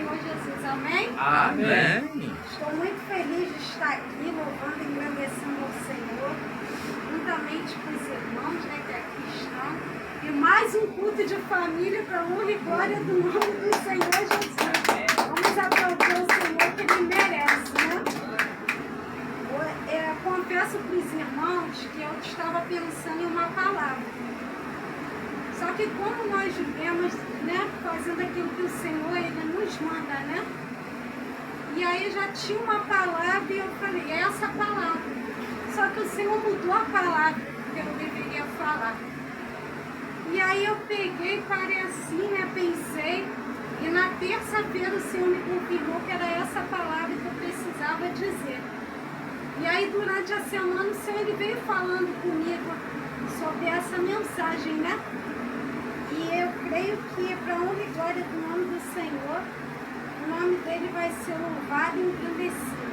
Senhor Jesus. Amém? Amém. Estou muito feliz de estar aqui louvando e engrandecendo ao Senhor, juntamente com os irmãos, né, que aqui estão. E mais um culto de família para a honra e glória do nome do Senhor Jesus. Vamos aplaudir o Senhor que Ele merece, né? Confesso para os irmãos que eu estava pensando em uma palavra. Só que como nós vivemos, né, fazendo aquilo que o Senhor Ele nos manda, né? E aí já tinha uma palavra e eu falei, é essa palavra. Só que o Senhor mudou a palavra que eu deveria falar. E aí eu peguei, parei assim, né, pensei, e na terça-feira o Senhor me confirmou que era essa palavra que eu precisava dizer. E aí durante a semana o Senhor Ele veio falando comigo sobre essa mensagem, né? E eu creio que para a honra e glória do nome do Senhor, o nome dele vai ser louvado e engrandecido.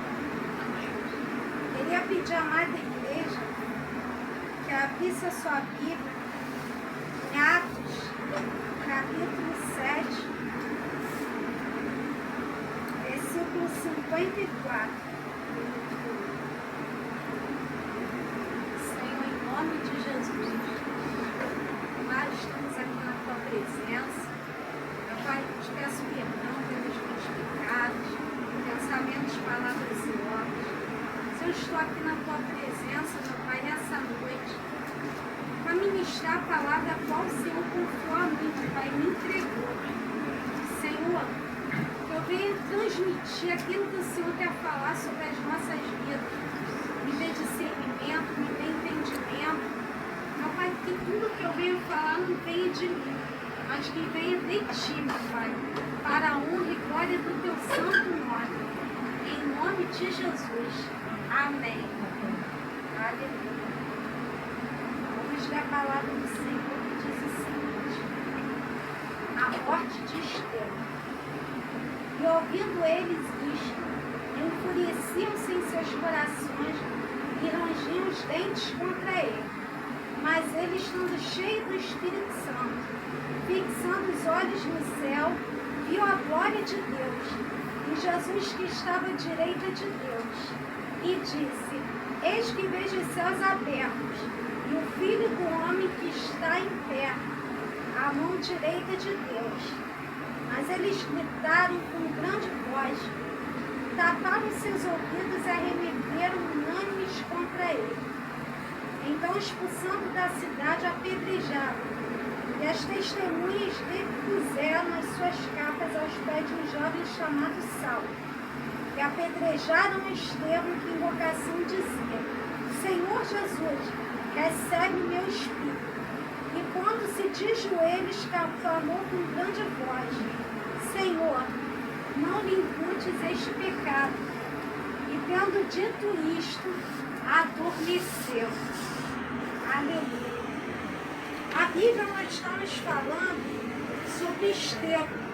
Queria pedir à amada igreja que abrisse a sua Bíblia em Atos, capítulo 7, versículo 54. Senhor, em nome de Jesus, nós estamos aqui na tua presença. Meu Pai, te peço perdão pelos meus pecados, pensamentos, palavras e obras. Se eu estou aqui na tua presença, meu Pai, nessa noite, para ministrar a palavra a qual o Senhor confiou a mim, meu Pai, me entregou. Senhor, que eu venha transmitir aquilo que o Senhor quer falar sobre as nossas vidas. Me dê discernimento, me dê entendimento. Meu Pai, que tudo que eu venho falar não venha de mim, mas que venha de Ti, meu Pai, para a honra e glória do Teu santo nome. Em nome de Jesus. Amém. Aleluia. Vamos ler a palavra do Senhor que diz o seguinte: a morte de Estevão. E ouvindo eles isto, enfureciam-se em seus corações e rangiam os dentes contra ele. Mas ele, estando cheio do Espírito Santo, fixando os olhos no céu, viu a glória de Deus e Jesus que estava à direita de Deus. E disse: eis que vejo os céus abertos e o Filho do Homem que está em pé, à mão direita de Deus. Mas eles gritaram com grande voz, taparam seus ouvidos e arremeteram unânimes contra ele. Então, expulsando da cidade, apedrejaram. E as testemunhas depuseram as suas capas aos pés de um jovem chamado Saulo. E apedrejaram Estevão, que em invocação dizia: Senhor Jesus, recebe o meu espírito. E quando se de joelhos, clamou com grande voz: Senhor, não lhe imputes este pecado. E tendo dito isto, adormeceu. Aleluia. A Bíblia nós estamos falando sobre Estevão.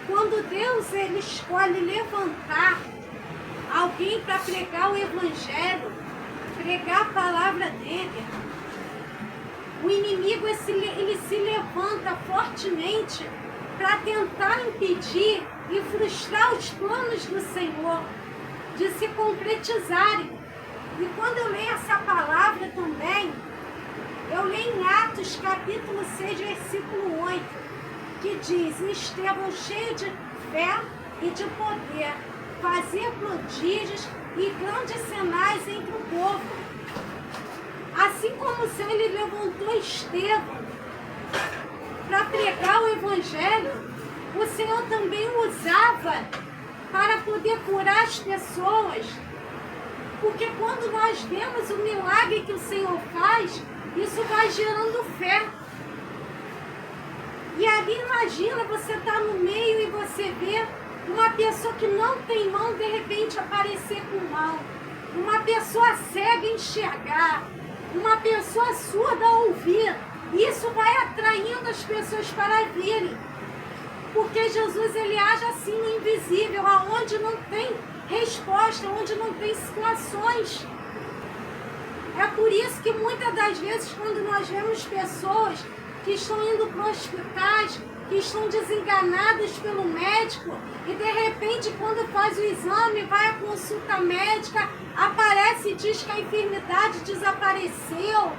Quando Deus ele escolhe levantar alguém para pregar o Evangelho, pregar a palavra dele, o inimigo ele se levanta fortemente para tentar impedir e frustrar os planos do Senhor de se concretizarem. E quando eu leio essa palavra também, eu leio em Atos capítulo 6, versículo 8, que diz: Estevão, cheio de fé e de poder, fazia prodígios e grandes sinais entre o povo. Assim como o Senhor ele levantou Estevão para pregar o Evangelho, o Senhor também o usava para poder curar as pessoas. Porque quando nós vemos o milagre que o Senhor faz, isso vai gerando fé. E ali imagina, você estar no meio e você vê uma pessoa que não tem mão, de repente aparecer com mão. Uma pessoa cega enxergar. Uma pessoa surda ouvir. Isso vai atraindo as pessoas para virem. Porque Jesus ele age assim no invisível, aonde não tem resposta, onde não tem situações. É por isso que muitas das vezes quando nós vemos pessoas que estão indo para hospitais, que estão desenganadas pelo médico e de repente quando faz o exame, vai à consulta médica, aparece e diz que a enfermidade desapareceu,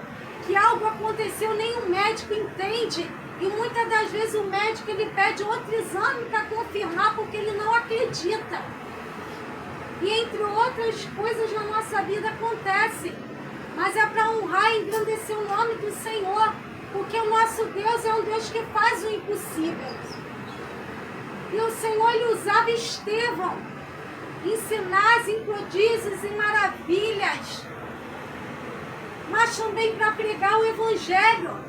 que algo aconteceu, nem o médico entende. E muitas das vezes o médico ele pede outro exame para confirmar porque ele não acredita. E entre outras coisas na nossa vida acontecem. Mas é para honrar e engrandecer o nome do Senhor. Porque o nosso Deus é um Deus que faz o impossível. E o Senhor ele usava Estevão em sinais, em prodígios, em maravilhas. Mas também para pregar o Evangelho.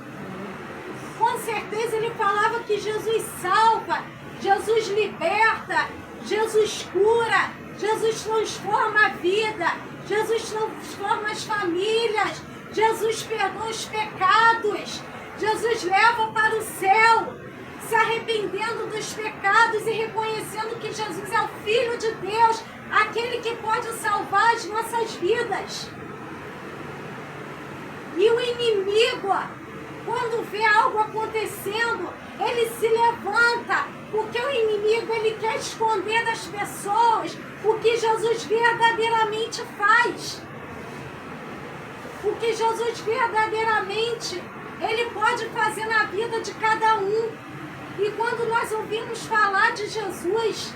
Com certeza ele falava que Jesus salva, Jesus liberta, Jesus cura, Jesus transforma a vida, Jesus transforma as famílias, Jesus perdoa os pecados, Jesus leva para o céu, se arrependendo dos pecados e reconhecendo que Jesus é o Filho de Deus, aquele que pode salvar as nossas vidas. E o inimigo, quando vê algo acontecendo, ele se levanta, porque o inimigo ele quer esconder das pessoas o que Jesus verdadeiramente faz. O que Jesus verdadeiramente ele pode fazer na vida de cada um. E quando nós ouvimos falar de Jesus,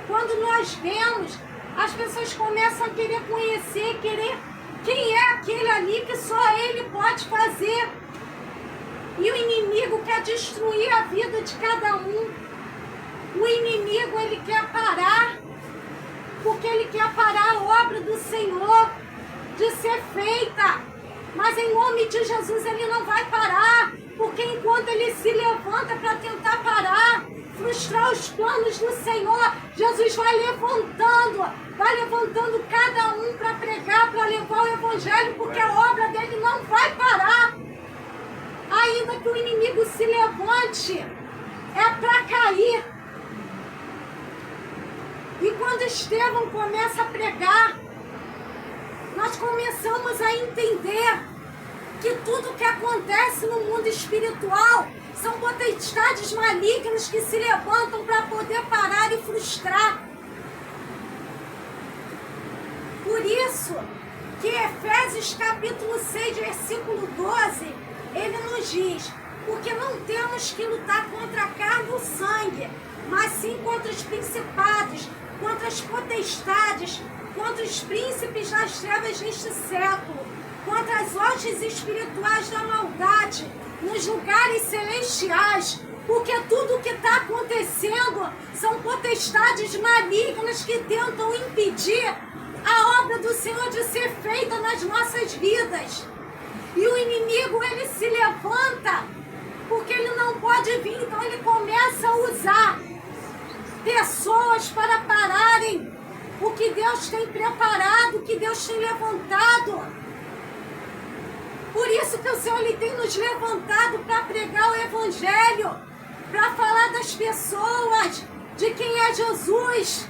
quando nós vemos, as pessoas começam a querer conhecer, quem é aquele ali que só ele pode fazer. E o inimigo quer destruir a vida de cada um. O inimigo, ele quer parar, porque ele quer parar a obra do Senhor de ser feita. Mas em nome de Jesus ele não vai parar, porque enquanto ele se levanta para tentar parar, frustrar os planos do Senhor, Jesus vai levantando cada um para pregar, para levar o Evangelho, porque a obra dele não vai parar. Ainda que o inimigo se levante, é para cair. E quando Estevão começa a pregar, nós começamos a entender que tudo que acontece no mundo espiritual são potestades malignas que se levantam para poder parar e frustrar. Por isso que Efésios capítulo 6, versículo 12, ele nos diz: porque não temos que lutar contra a carne ou sangue, mas sim contra os principados, contra as potestades, contra os príncipes das trevas deste século, contra as hostes espirituais da maldade, nos lugares celestiais, porque tudo o que está acontecendo são potestades malignas que tentam impedir a obra do Senhor de ser feita nas nossas vidas. E o inimigo, ele se levanta, porque ele não pode vir, então ele começa a usar pessoas para pararem o que Deus tem preparado, o que Deus tem levantado. Por isso que o Senhor ele tem nos levantado para pregar o Evangelho, para falar das pessoas, de quem é Jesus.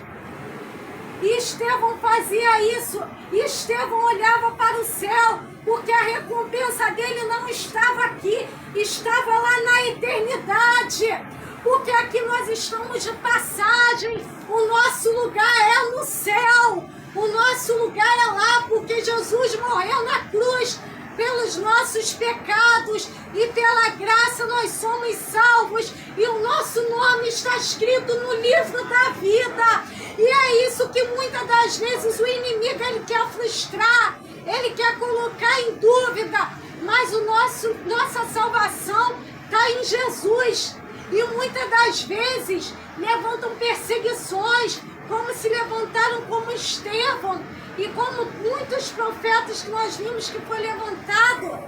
E Estevão fazia isso, e Estevão olhava para o céu, porque a recompensa dele não estava aqui, estava lá na eternidade. Porque aqui nós estamos de passagem, o nosso lugar é no céu, o nosso lugar é lá, porque Jesus morreu na cruz pelos nossos pecados e pela graça nós somos salvos e o nosso nome está escrito no livro da vida. E é isso que muitas das vezes o inimigo ele quer frustrar, ele quer colocar em dúvida, mas nossa salvação está em Jesus. E muitas das vezes levantam perseguições, como se levantaram como Estevão e como muitos profetas que nós vimos que foi levantado.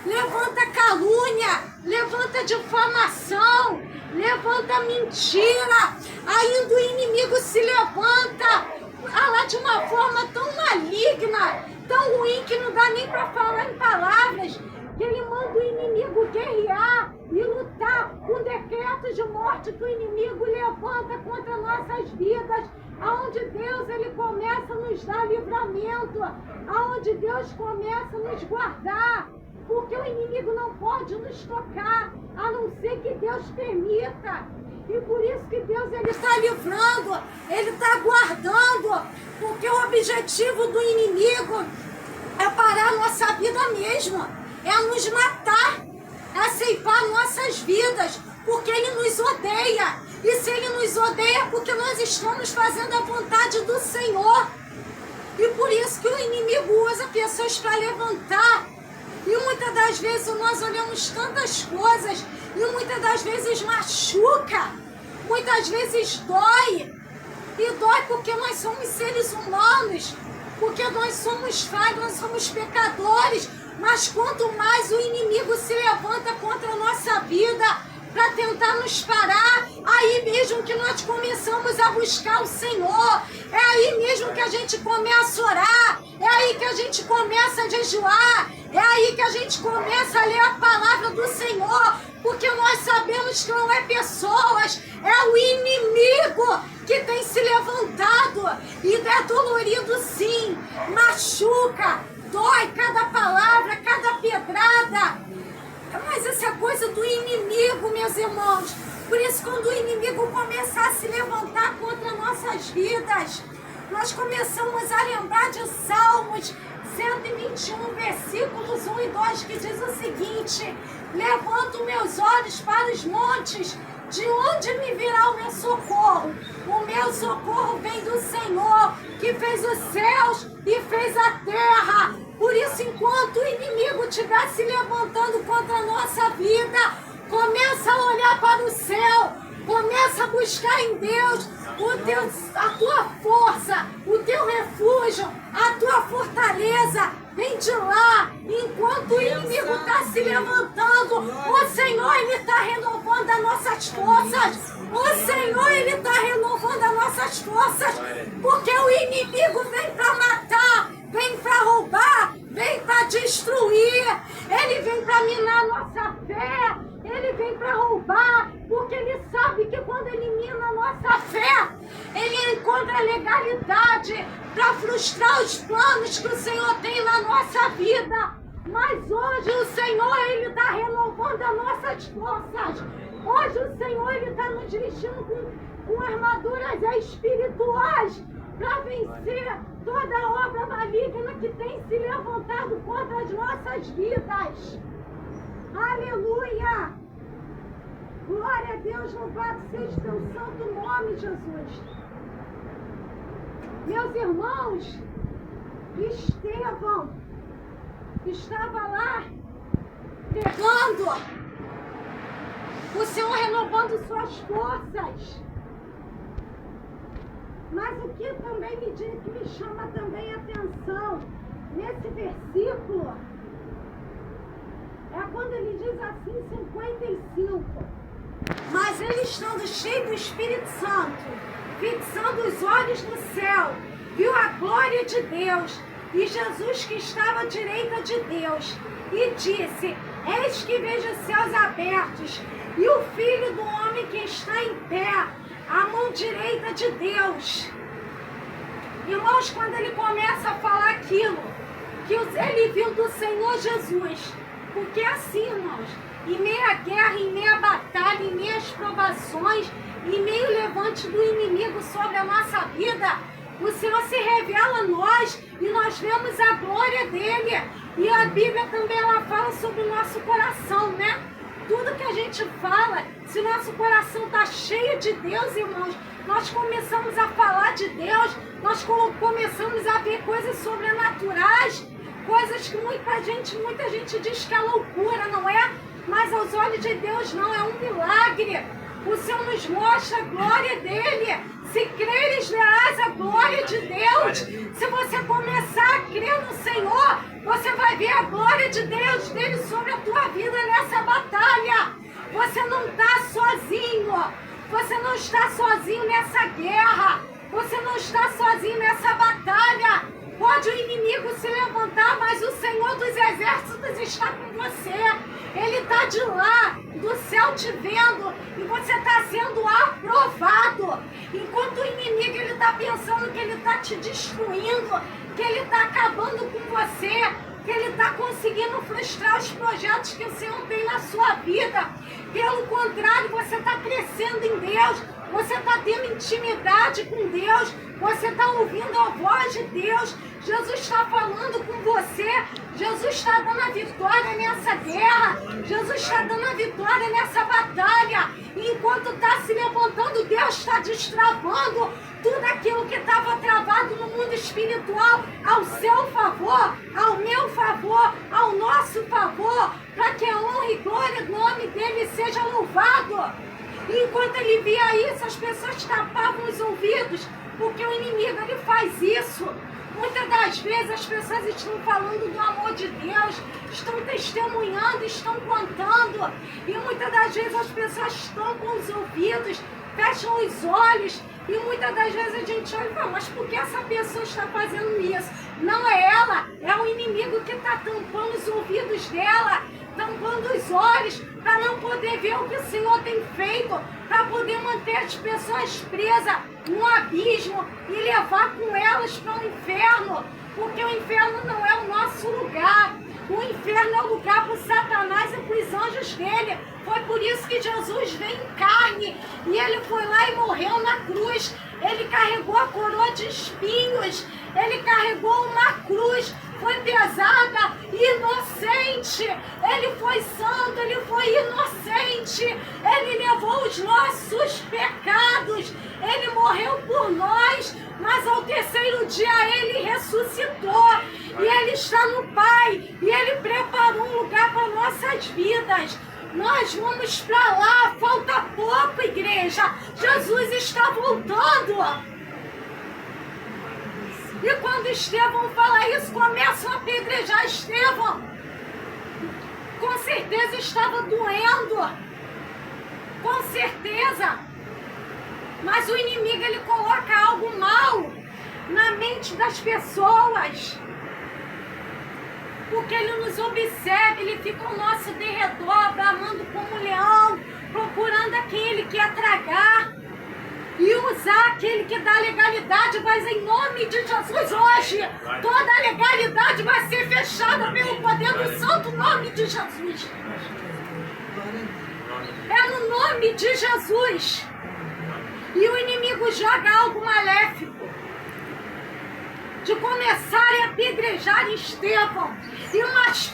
Levanta calúnia, levanta difamação, levanta mentira. Ainda o inimigo se levanta lá de uma forma tão maligna, tão ruim que não dá nem para falar em palavras. Que ele manda o inimigo guerrear e lutar com decretos de morte que o inimigo levanta contra nossas vidas, aonde Deus ele começa a nos dar livramento, aonde Deus começa a nos guardar, porque o inimigo não pode nos tocar, a não ser que Deus permita. E por isso que Deus está livrando, Ele está guardando, porque o objetivo do inimigo é parar a nossa vida mesmo, é nos matar, é ceifar nossas vidas, porque Ele nos odeia. E se Ele nos odeia é porque nós estamos fazendo a vontade do Senhor. E por isso que o inimigo usa pessoas para levantar. E muitas das vezes nós olhamos tantas coisas, e muitas das vezes machuca, muitas vezes dói. E dói porque nós somos seres humanos, porque nós somos falhos, nós somos pecadores. Mas quanto mais o inimigo se levanta contra a nossa vida para tentar nos parar, aí mesmo que nós começamos a buscar o Senhor, é aí mesmo que a gente começa a orar, é aí que a gente começa a jejuar, é aí que a gente começa a ler a palavra do Senhor, porque nós sabemos que não é pessoas, é o inimigo que tem se levantado, e é dolorido sim, machuca, dói cada palavra, cada pedrada. Mas essa é coisa do inimigo, meus irmãos. Por isso, quando o inimigo começar a se levantar contra nossas vidas, nós começamos a lembrar de Salmos 121, versículos 1 e 2, que diz o seguinte: levanto meus olhos para os montes, de onde me virá o meu socorro? O meu socorro vem do Senhor, que fez os céus e fez a terra. Por isso, enquanto o inimigo estiver se levantando contra a nossa vida, começa a olhar para o céu, começa a buscar em Deus a tua força, o teu refúgio, a tua fortaleza. Vem de lá, enquanto o inimigo está se levantando, o Senhor, Ele está renovando as nossas forças. O Senhor, Ele está renovando as nossas forças, porque o inimigo vem para matar, vem para roubar, vem para destruir, ele vem para minar nossa fé, ele vem para roubar, porque ele sabe que quando ele mina a nossa fé, ele encontra legalidade para frustrar os planos que o Senhor tem na nossa vida. Mas hoje o Senhor, Ele está renovando as nossas forças. Hoje o Senhor, Ele está nos vestindo com armaduras espirituais para vencer toda obra maligna que tem se levantado contra as nossas vidas. Aleluia! Glória a Deus, louvado seja o teu santo nome, Jesus. Meus irmãos, Estevão estava lá pregando, o Senhor renovando suas forças. Mas o que também me chama também a atenção nesse versículo é quando ele diz assim, 55. Mas ele, estando cheio do Espírito Santo, fixando os olhos no céu, viu a glória de Deus e Jesus que estava à direita de Deus, e disse: eis que vejo os céus abertos e o Filho do Homem que está em pé, à mão direita de Deus. Irmãos, quando ele começa a falar aquilo que ele viu do Senhor Jesus, porque assim, irmãos, em meio à guerra, em meio à batalha, em meio às provações, em meio ao levante do inimigo sobre a nossa vida, o Senhor se revela a nós e nós vemos a glória dele. E a Bíblia também ela fala sobre o nosso coração, né? Tudo que a gente fala, se o nosso coração está cheio de Deus, irmãos, nós começamos a falar de Deus, nós começamos a ver coisas sobrenaturais, coisas que muita gente diz que é loucura, não é? Mas aos olhos de Deus não, é um milagre. O Senhor nos mostra a glória dele. Se creres, verás a glória de Deus. Se você começar a crer no Senhor, você vai ver a glória de Deus dele sobre a tua vida nessa batalha. Você não está sozinho. Você não está sozinho nessa guerra. Você não está sozinho nessa batalha. Pode o inimigo se levantar, mas o Senhor dos Exércitos está com você. Ele está de lá, do céu te vendo, e você está sendo aprovado. Enquanto o inimigo ele está pensando que ele está te destruindo, que ele está acabando com você, que ele está conseguindo frustrar os projetos que o Senhor tem na sua vida. Pelo contrário, você está crescendo em Deus, você está tendo intimidade com Deus, você está ouvindo a voz de Deus. Jesus está falando com você, Jesus está dando a vitória nessa guerra, Jesus está dando a vitória nessa batalha. E enquanto está se levantando, Deus está destravando tudo aquilo que estava travado no mundo espiritual ao seu favor, ao meu favor, ao nosso favor, para que a honra e glória do nome dele seja louvado. E enquanto ele via isso, as pessoas tapavam os ouvidos, porque o inimigo ele faz isso. Muitas das vezes as pessoas estão falando do amor de Deus, estão testemunhando, estão contando, e muitas das vezes as pessoas estão com os ouvidos, fecham os olhos, e muitas das vezes a gente olha e fala, mas por que essa pessoa está fazendo isso? Não é ela, é o inimigo que está tampando os ouvidos dela, tampando os olhos, para não poder ver o que o Senhor tem feito, para poder manter as pessoas presas no abismo e levar com elas para o inferno, porque o inferno não é o nosso lugar. O inferno é o lugar para o Satanás e para os anjos dele. Foi por isso que Jesus veio em carne e ele foi lá e morreu na cruz. Ele carregou a coroa de espinhos, ele carregou uma cruz, foi pesada, inocente. Ele foi santo, ele foi inocente. Ele levou os nossos pecados, ele morreu por nós, mas ao terceiro dia ele ressuscitou. E ele está no Pai, e ele preparou um lugar para nossas vidas. Nós vamos para lá, falta pouco, igreja. Jesus está voltando. E quando Estevão fala isso, começam a apedrejar Estevão. Com certeza estava doendo. Com certeza. Mas o inimigo, ele coloca algo mal na mente das pessoas. Porque ele nos observa, ele fica ao nosso derredor, bramando como um leão, procurando a quem ele quer tragar. E usar aquele que dá legalidade, mas em nome de Jesus hoje, toda a legalidade vai ser fechada pelo poder do santo nome de Jesus. É no nome de Jesus. E o inimigo joga algo maléfico, de começarem a apedrejar Estevão, e mais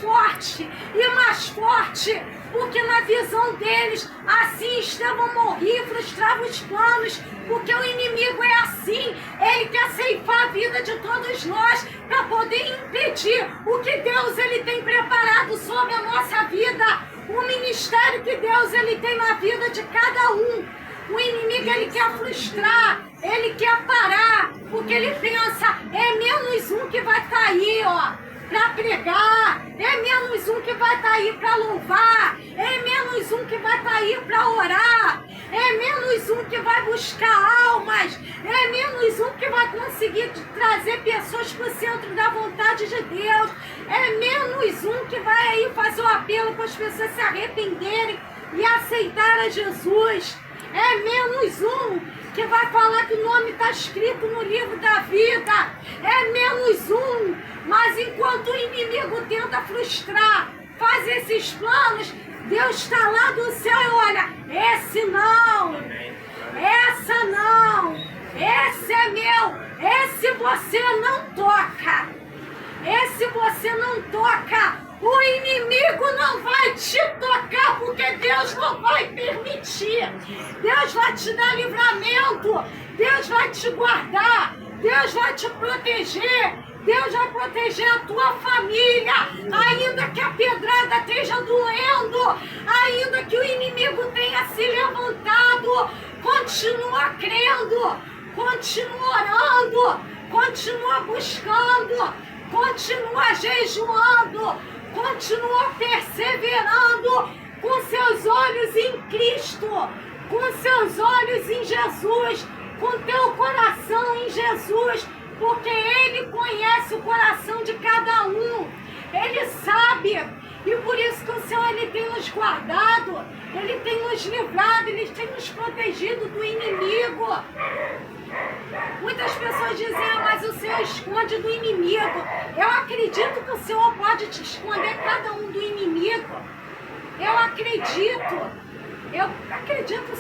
forte, porque na visão deles, assim Estevão morria e frustrava os planos, porque o inimigo é assim, ele quer ceifar a vida de todos nós, para poder impedir o que Deus ele tem preparado sobre a nossa vida, o ministério que Deus ele tem na vida de cada um. O inimigo ele quer frustrar, ele quer parar, porque ele pensa, é menos um que vai estar aí, ó, para pregar, é menos um que vai estar aí para louvar, é menos um que vai estar aí para orar, é menos um que vai buscar almas, é menos um que vai conseguir trazer pessoas para o centro da vontade de Deus, é menos um que vai aí fazer o apelo para as pessoas se arrependerem e aceitar a Jesus. É menos um que vai falar que o nome está escrito no livro da vida. É menos um. Mas enquanto o inimigo tenta frustrar, faz esses planos, Deus está lá do céu e olha, esse não, essa não, esse é meu, esse você não toca, esse você não toca. O inimigo não vai te tocar, porque Deus não vai permitir. Deus vai te dar livramento, Deus vai te guardar, Deus vai te proteger, Deus vai proteger a tua família, ainda que a pedrada esteja doendo, ainda que o inimigo tenha se levantado, continua crendo, continua orando, continua buscando, continua jejuando, continua perseverando com seus olhos em Cristo, com seus olhos em Jesus, com teu coração em Jesus, porque Ele conhece o coração de cada um, Ele sabe, E por isso que o Senhor, Ele tem nos guardado, Ele tem nos livrado, Ele tem nos protegido do inimigo. Muitas pessoas dizem, mas o Senhor esconde do inimigo. Eu acredito que o Senhor pode te esconder cada um do inimigo. Eu acredito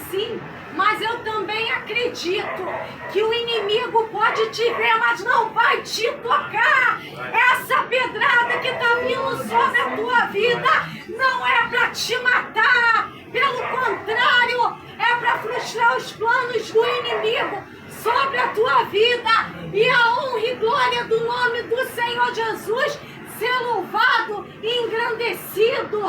sim. Mas eu também acredito que o inimigo pode te ver, mas não vai te tocar. Essa pedrada que está vindo sobre a tua vida não é para te matar. Pelo contrário, é para frustrar os planos do inimigo sobre a tua vida. E a honra e glória do nome do Senhor Jesus ser louvado e engrandecido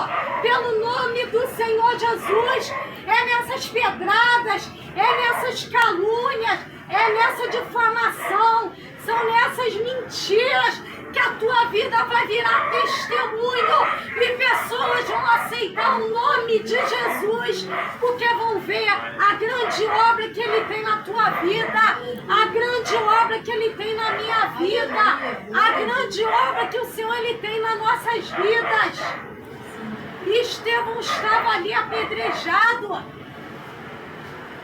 pelo nome do Senhor Jesus. É nessas pedradas, é nessas calúnias, é nessa difamação, são nessas mentiras que a tua vida vai virar testemunho e pessoas vão aceitar o nome de Jesus, porque vão ver a grande obra que Ele tem na tua vida, a grande obra que Ele tem na minha vida, a grande obra que o Senhor Ele tem nas nossas vidas. E Estevão estava ali apedrejado,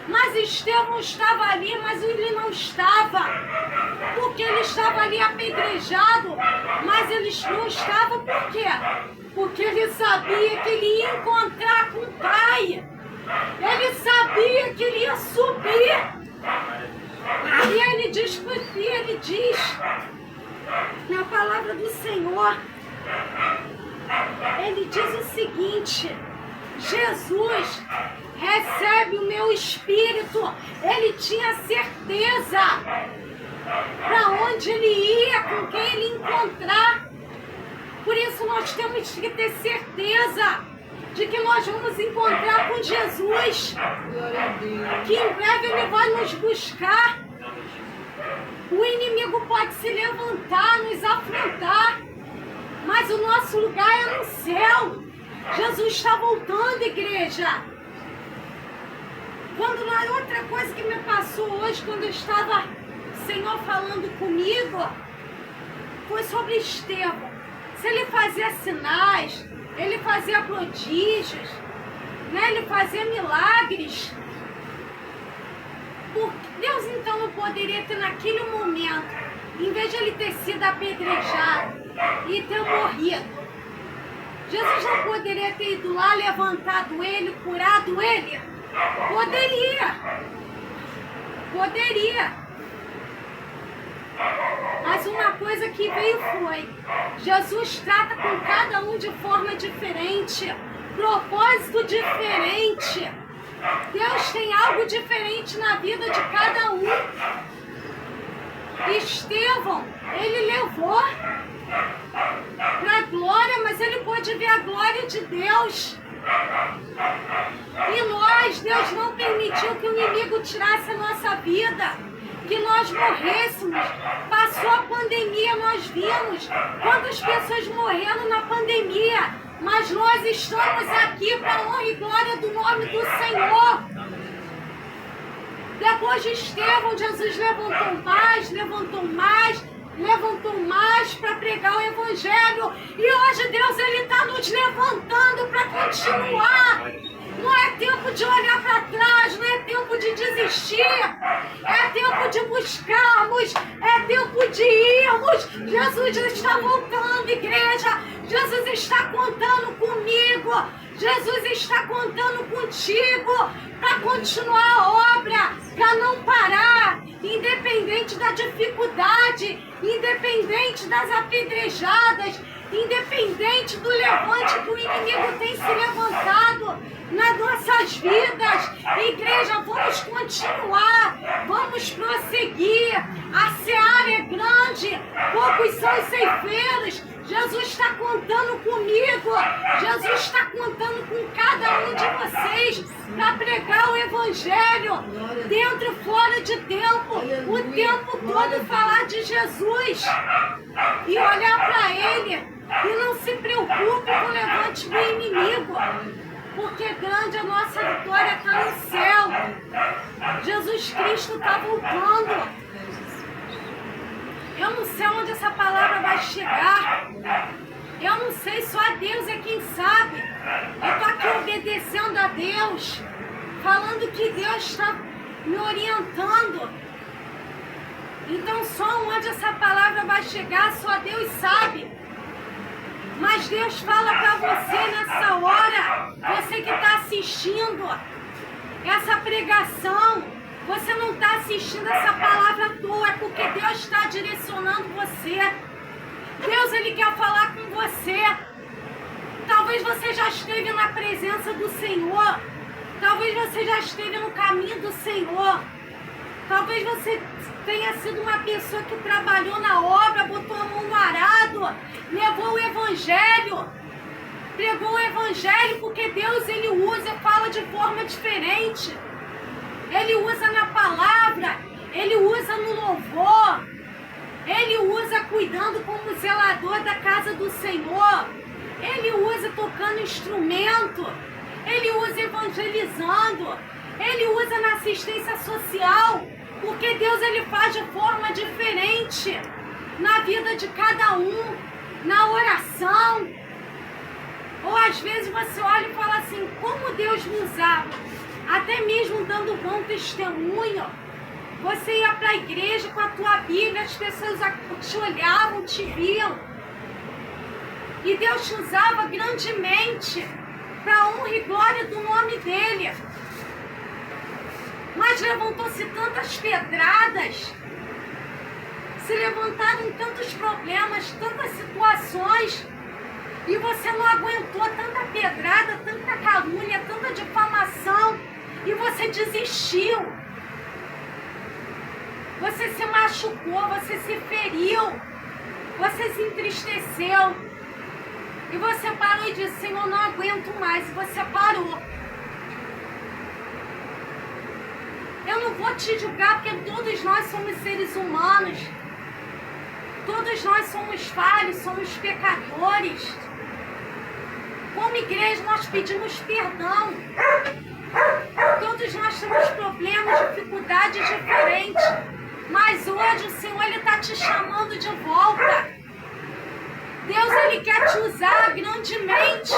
mas Estevão estava ali, mas ele não estava, porque ele estava ali apedrejado, mas ele não estava por quê? Porque ele sabia que ele ia encontrar com o Pai, ele sabia que ele ia subir, e ele diz na palavra do Senhor, ele diz o seguinte: Jesus recebe o meu espírito. Ele tinha certeza para onde ele ia, com quem ele ia encontrar. Por isso nós temos que ter certeza de que nós vamos encontrar com Jesus, que em breve Ele vai nos buscar. O inimigo pode se levantar, nos afrontar, mas o nosso lugar é no céu. Jesus está voltando, igreja. Outra coisa que me passou hoje, quando eu estava, o Senhor falando comigo, foi sobre Estevão. Se ele fazia sinais, ele fazia prodígios, né? Ele fazia milagres. Deus então não poderia ter naquele momento, em vez de ele ter sido apedrejado e ter morrido, Jesus não poderia ter ido lá, levantado ele, curado ele? Poderia. Mas uma coisa que veio foi, Jesus trata com cada um de forma diferente, propósito diferente. Deus tem algo diferente na vida de cada um. Estevão, ele levou para a glória, mas ele pôde ver a glória de Deus. E nós, Deus não permitiu que o inimigo tirasse a nossa vida, que nós morrêssemos. Passou a pandemia, nós vimos quantas pessoas morreram na pandemia, mas nós estamos aqui para a honra e glória do nome do Senhor. Depois de Estevão, Jesus levantou mais para pregar o Evangelho. E hoje Deus está nos levantando para continuar. Não é tempo de olhar para trás, não é tempo de desistir. É tempo de buscarmos, é tempo de irmos. Jesus está voltando, igreja. Jesus está contando comigo. Jesus está contando contigo para continuar a obra, para não parar, independente da dificuldade, independente das apedrejadas, independente do levante que o inimigo tem se levantado nas nossas vidas. Igreja, vamos continuar, vamos prosseguir. A seara é grande, poucos são os ceifeiros. Jesus está contando comigo, Jesus está contando com cada um de vocês para pregar o Evangelho, dentro e fora de tempo, o tempo todo falar de Jesus e olhar para Ele. E não se preocupe com o levante do inimigo, porque grande a nossa vitória está no céu. Jesus Cristo está voltando. Eu não sei onde essa palavra vai chegar. Eu não sei, só Deus é quem sabe. Eu tô aqui obedecendo a Deus, falando que Deus está me orientando. Então só onde essa palavra vai chegar, só Deus sabe. Mas Deus fala para você nessa hora, você que está assistindo essa pregação, você não está assistindo essa palavra à toa, é porque Deus está direcionando você. Deus, Ele quer falar com você. Talvez você já esteve na presença do Senhor. Talvez você já esteve no caminho do Senhor. Talvez você tenha sido uma pessoa que trabalhou na obra, botou a mão no arado, levou o Evangelho, pregou o Evangelho, porque Deus, Ele usa e fala de forma diferente. Ele usa na palavra, Ele usa no louvor, Ele usa cuidando como zelador da casa do Senhor, Ele usa tocando instrumento, Ele usa evangelizando, Ele usa na assistência social, porque Deus, Ele faz de forma diferente na vida de cada um, na oração. Ou às vezes você olha e fala assim, como Deus me usava, até mesmo dando bom testemunho. Você ia para a igreja com a tua Bíblia, as pessoas te olhavam, te viam. E Deus te usava grandemente para a honra e glória do nome dEle. Mas levantou-se tantas pedradas, se levantaram tantos problemas, tantas situações, e você não aguentou tanta pedrada, tanta calúnia, tanta difamação, e você desistiu. Você se machucou, você se feriu, você se entristeceu, e você parou e disse, Senhor, não aguento mais, e você parou. Eu não vou te julgar, porque todos nós somos seres humanos. Todos nós somos falhos, somos pecadores. Como igreja, nós pedimos perdão. Todos nós temos problemas, dificuldades diferentes. Mas hoje o Senhor, Ele está te chamando de volta. Deus, Ele quer te usar grandemente.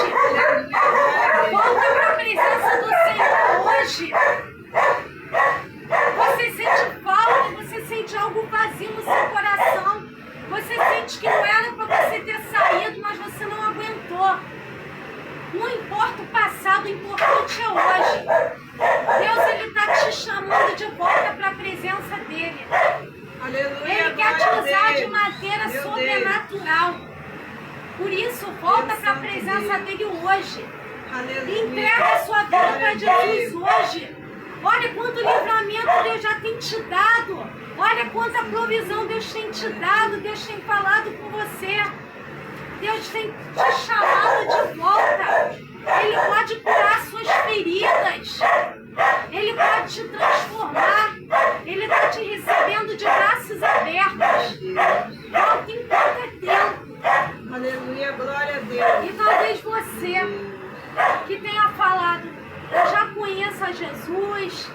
Volta para a presença do Senhor hoje. Você sente falta, você sente algo vazio no seu coração. Você sente que não era para você ter saído, mas você não aguentou. Não importa o passado, o importante é hoje. Deus, Ele está te chamando de volta para a presença dEle. Aleluia, Ele quer te usar de maneira sobrenatural. Por isso, volta para a presença dEle hoje. Aleluia. Entrega a sua vida para Jesus hoje. Olha quanto livramento Deus já tem te dado. Olha quanta provisão Deus tem te dado. Deus tem falado com você. Deus tem te chamado de volta. Ele pode curar suas feridas. Ele pode te transformar. Ele está te recebendo de braços abertos. Volta enquanto é tempo. Aleluia, glória a Deus. E talvez você que tenha falado, eu já conheço a Jesus,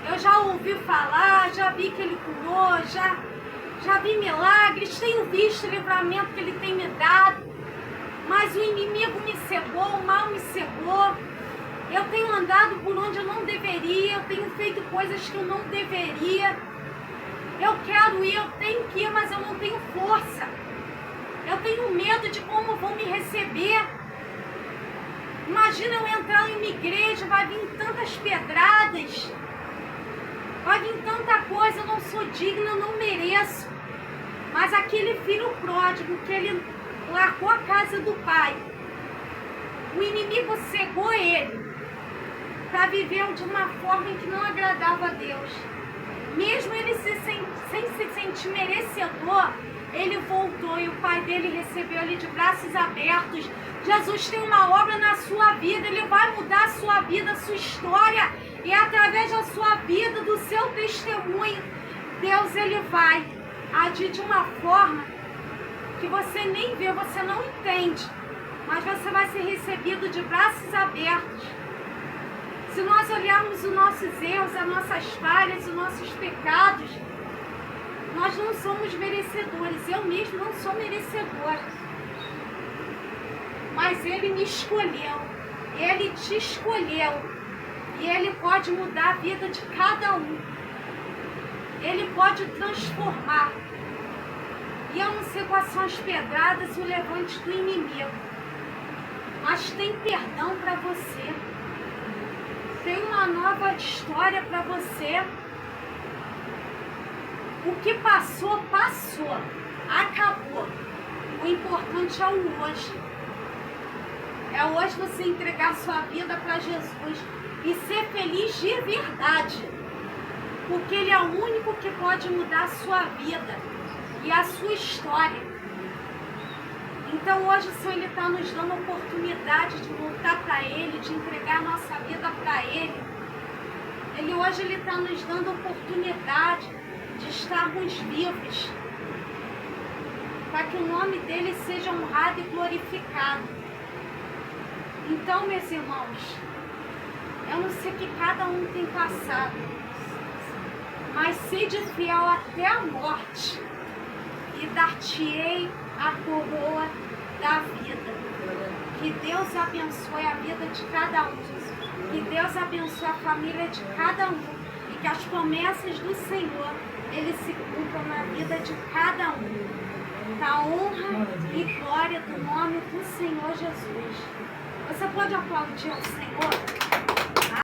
eu já ouvi falar, já vi que Ele curou, já vi milagres, tenho visto o livramento que Ele tem me dado, mas o inimigo me cegou, o mal me cegou, eu tenho andado por onde eu não deveria, eu tenho feito coisas que eu não deveria, eu quero ir, eu tenho que ir, mas eu não tenho força, eu tenho medo de como vão me receber. Imagina eu entrar em uma igreja, vai vir tantas pedradas, vai vir tanta coisa, eu não sou digna, eu não mereço. Mas aquele filho pródigo que ele largou a casa do pai, o inimigo cegou ele para viver de uma forma em que não agradava a Deus. Mesmo ele sem se sentir merecedor, ele voltou e o pai dele recebeu ele de braços abertos. Jesus tem uma obra na sua vida, Ele vai mudar a sua vida, a sua história, e através da sua vida, do seu testemunho, Deus, Ele vai agir de uma forma que você nem vê, você não entende, mas você vai ser recebido de braços abertos. Se nós olharmos os nossos erros, as nossas falhas, os nossos pecados, nós não somos merecedores, eu mesmo não sou merecedora. mas Ele me escolheu, Ele te escolheu, e Ele pode mudar a vida de cada um, Ele pode transformar. E eu não sei quais são as pedradas e o levante do inimigo, mas tem perdão para você, tem uma nova história para você. O que passou, passou, acabou. O importante é o hoje. É hoje você entregar sua vida para Jesus e ser feliz de verdade, porque Ele é o único que pode mudar a sua vida e a sua história. Então hoje o Senhor está nos dando a oportunidade de voltar para Ele, de entregar a nossa vida para Ele. Hoje Ele está nos dando a oportunidade de estarmos vivos, para que o nome dEle seja honrado e glorificado. Então, meus irmãos, eu não sei o que cada um tem passado, mas sede fiel até a morte, e dar-te-ei a coroa da vida. Que Deus abençoe a vida de cada um, que Deus abençoe a família de cada um, e que as promessas do Senhor, Ele se cumpram na vida de cada um. Da honra e glória do nome do Senhor Jesus. Você pode aplaudir ao Senhor?